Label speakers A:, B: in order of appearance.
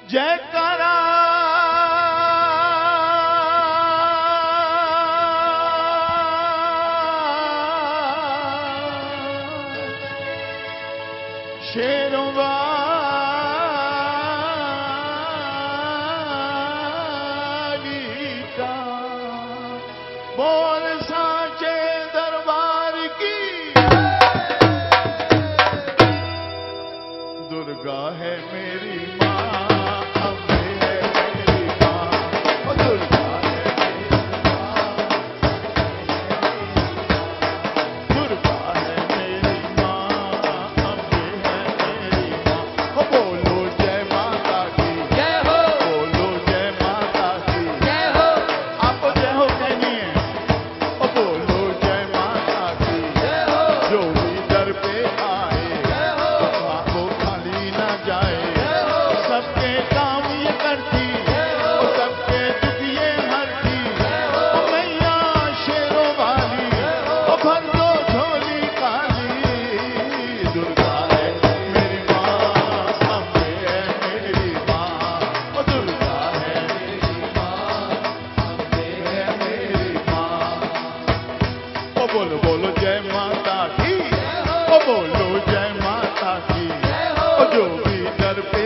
A: जयकारा शेरों वाली का, बोल साचे दरबार की। दुर्गा है मेरी माँ, अम्बे है मेरी माँ, ओ दुर्गा है मेरी माँ, दुर्गा है मेरी माँ, अम्बे है मेरी माँ। ओ बोलो जय माता की
B: जय हो,
A: बोलो जय माता की
B: जय हो,
A: आपको जय हो कहनी है। ओ बोलो जय माता की
B: जय हो,
A: जो भी दर पे आए
B: जय हो,
A: वो खाली ना जाए।
B: जय हो,
A: सबके काम ये करती,
B: जय हो,
A: और सबके दुख ये हरती।
B: जय हो,
A: ओ मैया शेरों वाली, ओ भर दो झोली काली। दुर्गा है मेरी माँ, अम्बे है मेरी माँ, ओ दुर्गा है मेरी माँ, अम्बे है मेरी माँ। ओ बोलो बोलो जय माता की, ओ बोलो जय माता की।
B: जय हो,
A: ओ जो भी दर पे